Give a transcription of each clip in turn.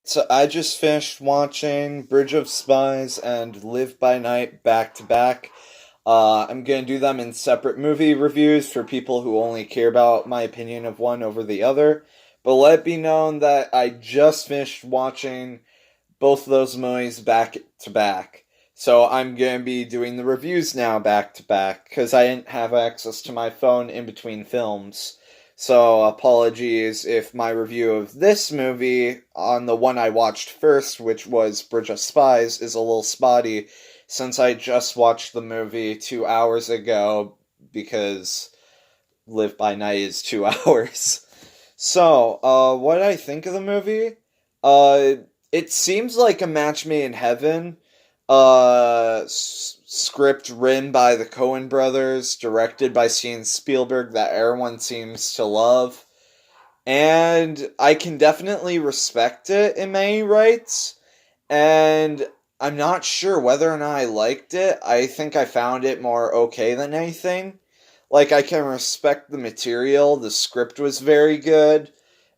So I just finished watching Bridge of Spies and Live by Night back to back. I'm gonna do them in separate movie reviews for people who only care about my opinion of one over the other. But let it be known that I just finished watching both of those movies back to back. So I'm gonna be doing the reviews now back to back because I didn't have access to my phone in between films. So apologies if my review of this movie on the one I watched first, which was Bridge of Spies, is a little spotty since I just watched the movie 2 hours ago because Live by Night is 2 hours. So, what did I think of the movie? Uh, it seems like a match made in heaven. Script written by the Coen brothers, directed by Steven Spielberg, that everyone seems to love. And I can definitely respect it in many rights. And I'm not sure whether or not I liked it. I think I found it more okay than anything. Like, I can respect the material, the script was very good,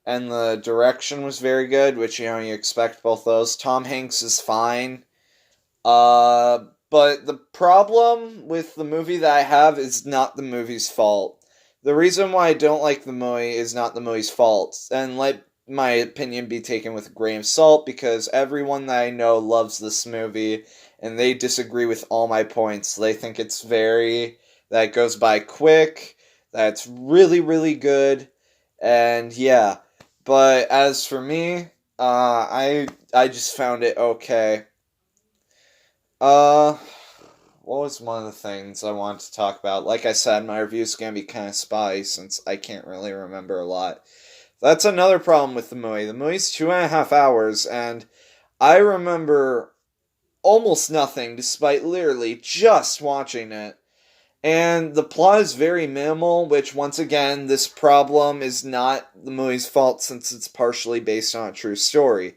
and the direction was very good, which, you expect both those. Tom Hanks is fine. But the problem with the movie that I have is not the movie's fault. The reason why I don't like the movie is not the movie's fault, and let my opinion be taken with a grain of salt because everyone that I know loves this movie, and they disagree with all my points. They think that it goes by quick, that it's really, really good, and yeah. But as for me, I just found it okay. Uh, what was one of the things I wanted to talk about? Like I said, my review's gonna be kind of spotty since I can't really remember a lot. That's another problem with the movie. The movie's 2.5 hours, and I remember almost nothing despite literally just watching it. And the plot is very minimal, which, once again, this problem is not the movie's fault since it's partially based on a true story.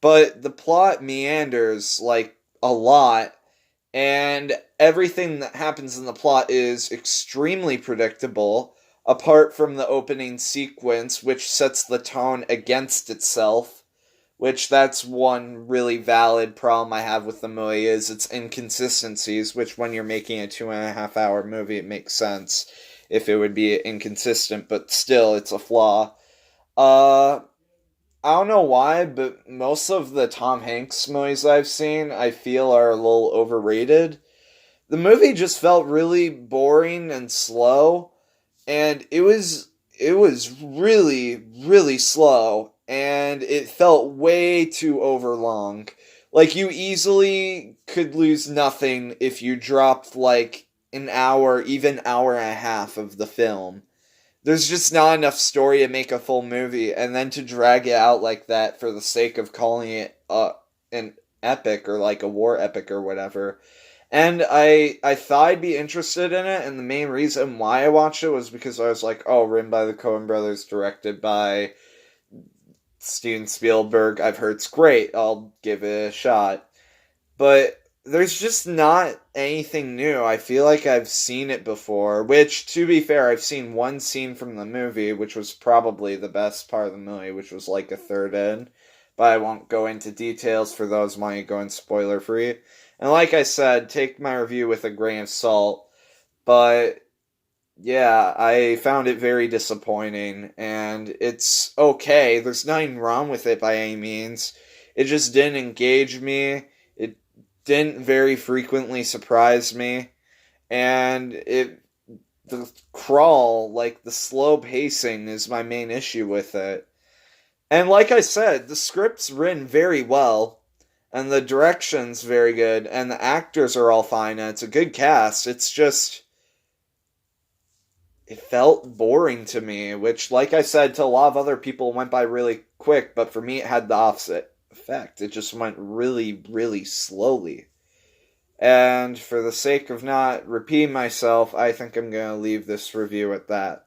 But the plot meanders, like, a lot, and everything that happens in the plot is extremely predictable, apart from the opening sequence, which sets the tone against itself. Which that's one really valid problem I have with the movie is its inconsistencies. Which, when you're making a 2.5 hour movie, it makes sense if it would be inconsistent, but still, it's a flaw. Uh, I don't know why, but most of the Tom Hanks movies I've seen, I feel are a little overrated. The movie just felt really boring and slow, and it was really really slow, and it felt way too overlong. Like, you easily could lose nothing if you dropped like an hour, even hour and a half of the film. There's just not enough story to make a full movie, and then to drag it out like that for the sake of calling it an epic or like a war epic or whatever. And I thought I'd be interested in it, and the main reason why I watched it was because I was like, oh, written by the Coen brothers, directed by Steven Spielberg. I've heard it's great. I'll give it a shot. But there's just not anything new. I feel like I've seen it before, which, to be fair, I've seen one scene from the movie, which was probably the best part of the movie, which was like a third in. But I won't go into details for those wanting to go in spoiler free. And like I said, take my review with a grain of salt. But yeah, I found it very disappointing, and it's okay. There's nothing wrong with it by any means. It just didn't engage me. It didn't very frequently surprise me, and the crawl, like the slow pacing, is my main issue with it. And like I said, the script's written very well, and the direction's very good, and the actors are all fine, and it's a good cast. It's just it felt boring to me, which, like I said, to a lot of other people, went by really quick, but for me, it had the opposite effect. It just went really, really slowly. And for the sake of not repeating myself, I think I'm going to leave this review at that.